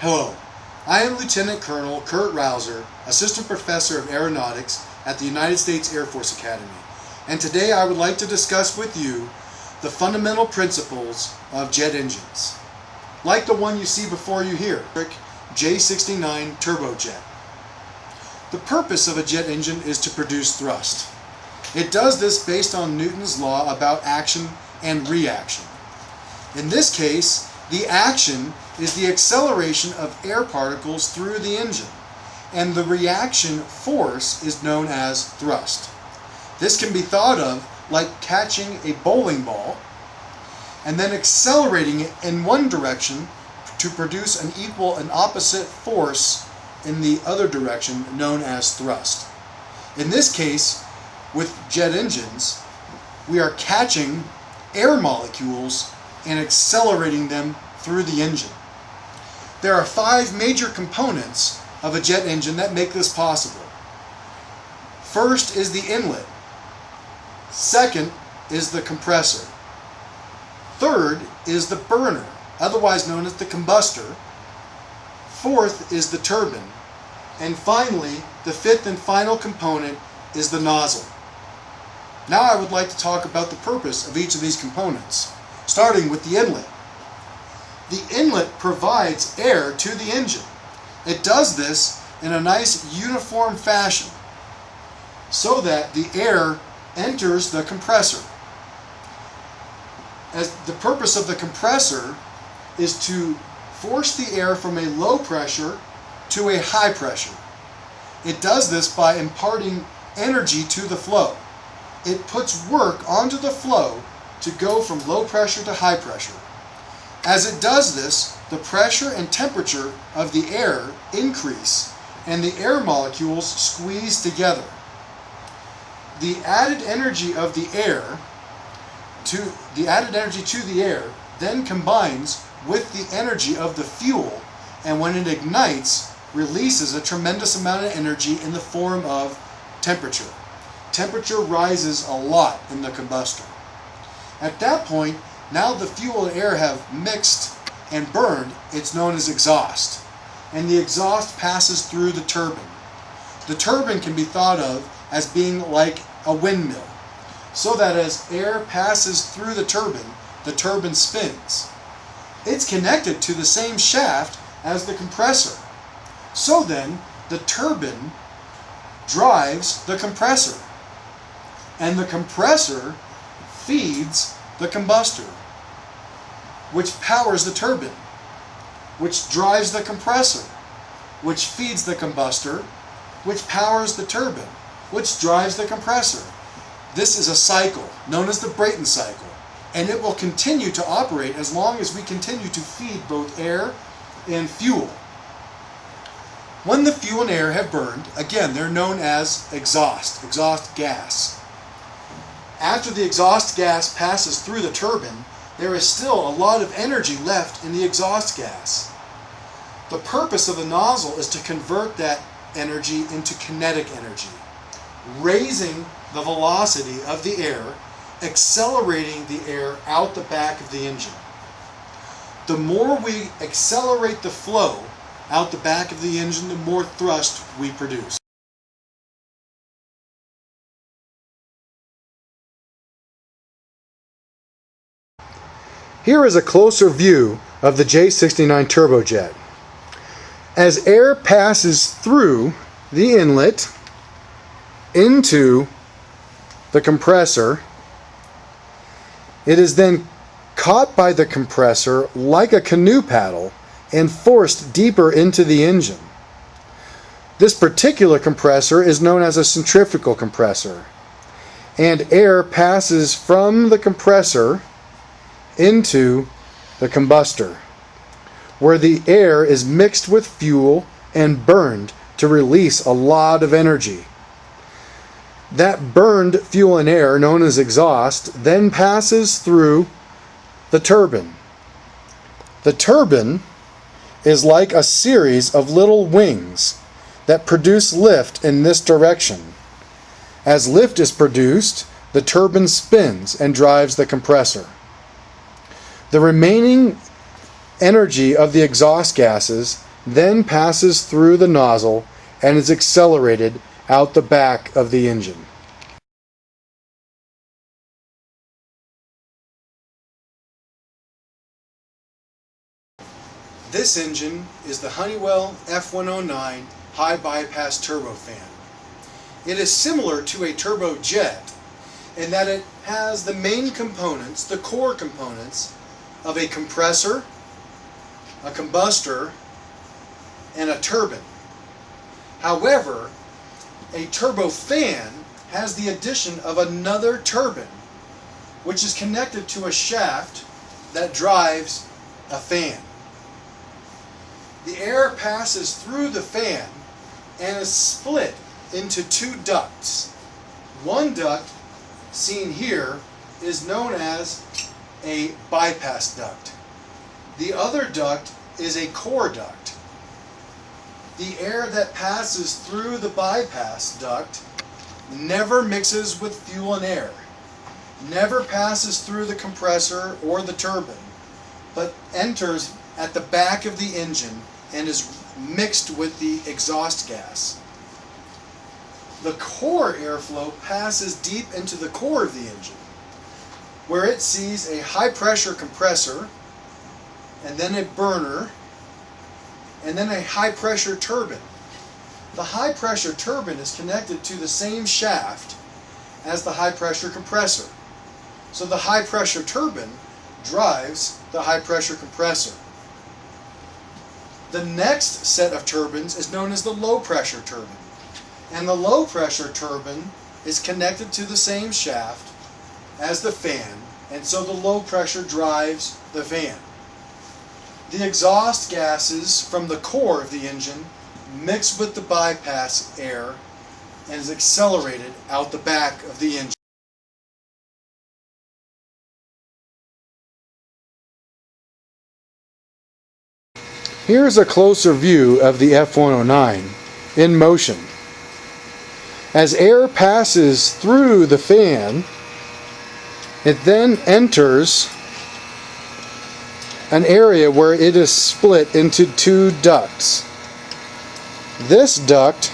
Hello, I am Lieutenant Colonel Kurt Rouser, Assistant Professor of Aeronautics at the United States Air Force Academy, and today I would like to discuss with you the fundamental principles of jet engines. Like the one you see before you here, J69 turbojet. The purpose of a jet engine is to produce thrust. It does this based on Newton's law about action and reaction. In this case, the action is the acceleration of air particles through the engine, and the reaction force is known as thrust. This can be thought of like catching a bowling ball and then accelerating it in one direction to produce an equal and opposite force in the other direction, known as thrust. In this case, with jet engines, we are catching air molecules and accelerating them through the engine. There are 5 major components of a jet engine that make this possible. First is the inlet. Second is the compressor. Third is the burner, otherwise known as the combustor. Fourth is the turbine. And finally, the 5th and final component is the nozzle. Now I would like to talk about the purpose of each of these components, starting with the inlet. The inlet provides air to the engine. It does this in a nice uniform fashion so that the air enters the compressor. As the purpose of the compressor is to force the air from a low pressure to a high pressure. It does this by imparting energy to the flow. It puts work onto the flow to go from low pressure to high pressure. As it does this, the pressure and temperature of the air increase and the air molecules squeeze together. The added energy of the air to the air then combines with the energy of the fuel, and when it ignites, releases a tremendous amount of energy in the form of temperature. Temperature rises a lot in the combustor. At that point, now the fuel and air have mixed and burned. It's known as exhaust, and the exhaust passes through the turbine. The turbine can be thought of as being like a windmill, so that as air passes through the turbine spins. It's connected to the same shaft as the compressor. So then, the turbine drives the compressor, and the compressor feeds the combustor, which powers the turbine, which drives the compressor, which feeds the combustor, which powers the turbine, which drives the compressor. This is a cycle known as the Brayton cycle, and it will continue to operate as long as we continue to feed both air and fuel. When the fuel and air have burned, again, they're known as exhaust gas. After the exhaust gas passes through the turbine, there is still a lot of energy left in the exhaust gas. The purpose of the nozzle is to convert that energy into kinetic energy, raising the velocity of the air, accelerating the air out the back of the engine. The more we accelerate the flow out the back of the engine, the more thrust we produce. Here is a closer view of the J69 turbojet. As air passes through the inlet into the compressor, it is then caught by the compressor like a canoe paddle and forced deeper into the engine. This particular compressor is known as a centrifugal compressor, and air passes from the compressor into the combustor, where the air is mixed with fuel and burned to release a lot of energy. That burned fuel and air, known as exhaust, then passes through the turbine. The turbine is like a series of little wings that produce lift in this direction. As lift is produced, the turbine spins and drives the compressor. The remaining energy of the exhaust gases then passes through the nozzle and is accelerated out the back of the engine. This engine is the Honeywell F109 high bypass turbofan. It is similar to a turbojet in that it has the main components, the core components, of a compressor, a combustor, and a turbine. However, a turbofan has the addition of another turbine, which is connected to a shaft that drives a fan. The air passes through the fan and is split into two ducts. One duct, seen here, is known as a bypass duct. The other duct is a core duct. The air that passes through the bypass duct never mixes with fuel and air, never passes through the compressor or the turbine, but enters at the back of the engine and is mixed with the exhaust gas. The core airflow passes deep into the core of the engine, where it sees a high pressure compressor, and then a burner, and then a high pressure turbine. The high pressure turbine is connected to the same shaft as the high pressure compressor. So the high pressure turbine drives the high pressure compressor. The next set of turbines is known as the low pressure turbine. And the low pressure turbine is connected to the same shaft as the fan, and so the low pressure drives the fan. The exhaust gases from the core of the engine mix with the bypass air and is accelerated out the back of the engine. Here's a closer view of the F109 in motion. As air passes through the fan, it then enters an area where it is split into two ducts. This duct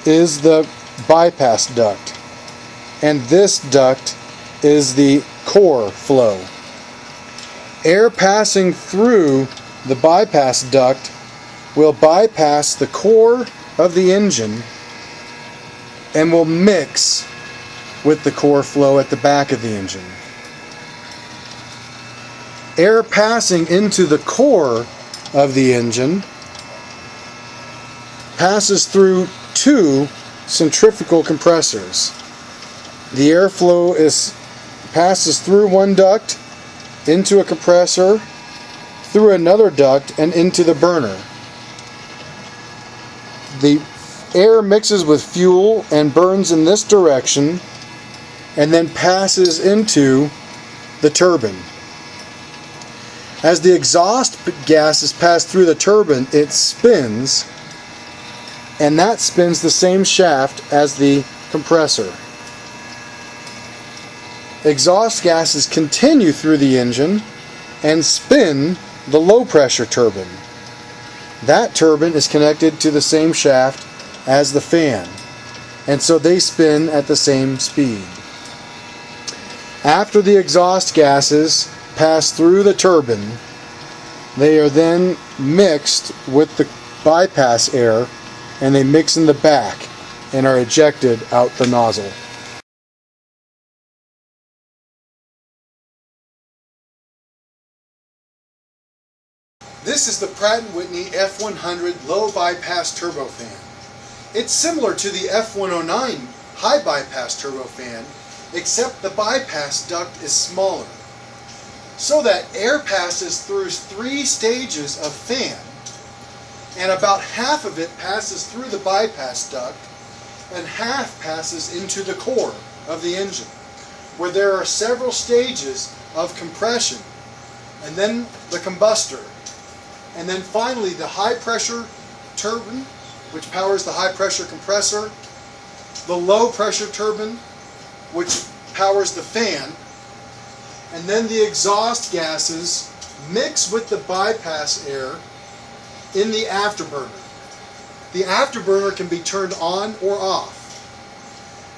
is the bypass duct, and this duct is the core flow. Air passing through the bypass duct will bypass the core of the engine and will mix with the core flow at the back of the engine. Air passing into the core of the engine passes through two centrifugal compressors. The airflow passes through one duct, into a compressor, through another duct, and into the burner. The air mixes with fuel and burns in this direction, and then passes into the turbine. As the exhaust gases pass through the turbine, it spins, and that spins the same shaft as the compressor. Exhaust gases continue through the engine and spin the low pressure turbine. That turbine is connected to the same shaft as the fan, and so they spin at the same speed. After the exhaust gases pass through the turbine, they are then mixed with the bypass air, and they mix in the back and are ejected out the nozzle. This is the Pratt & Whitney F100 low bypass turbofan. It's similar to the F109 high bypass turbofan, except the bypass duct is smaller, so that air passes through three stages of fan, and about half of it passes through the bypass duct and half passes into the core of the engine, where there are several stages of compression, and then the combustor, and then finally the high pressure turbine, which powers the high pressure compressor, the low pressure turbine, which powers the fan, and then the exhaust gases mix with the bypass air in the afterburner. The afterburner can be turned on or off.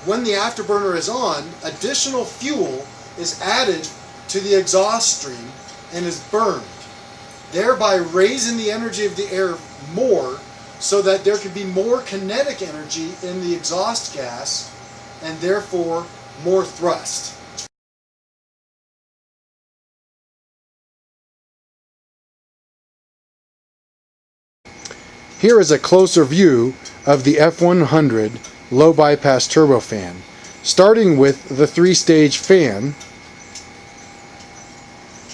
When the afterburner is on, additional fuel is added to the exhaust stream and is burned, thereby raising the energy of the air more so that there can be more kinetic energy in the exhaust gas and therefore more thrust. Here is a closer view of the F100 low bypass turbofan, starting with the three-stage fan,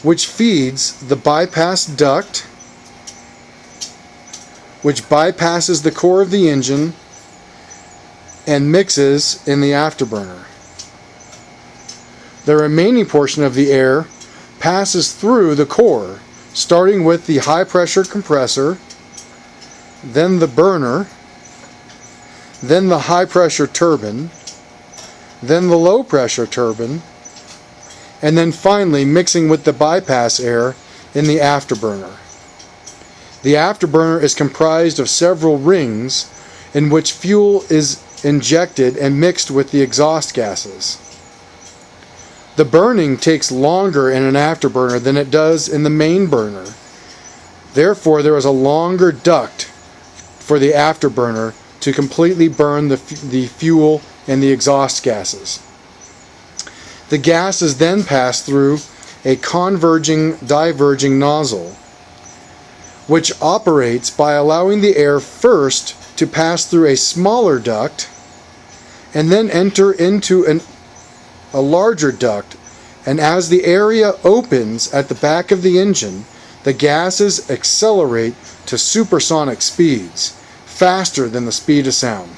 which feeds the bypass duct, which bypasses the core of the engine and mixes in the afterburner. The remaining portion of the air passes through the core, starting with the high pressure compressor, then the burner, then the high pressure turbine, then the low pressure turbine, and then finally mixing with the bypass air in the afterburner. The afterburner is comprised of several rings in which fuel is injected and mixed with the exhaust gases. The burning takes longer in an afterburner than it does in the main burner. Therefore, there is a longer duct for the afterburner to completely burn the fuel and the exhaust gases. The gases then pass through a converging-diverging nozzle, which operates by allowing the air first to pass through a smaller duct and then enter into a larger duct, and as the area opens at the back of the engine, the gases accelerate to supersonic speeds, faster than the speed of sound.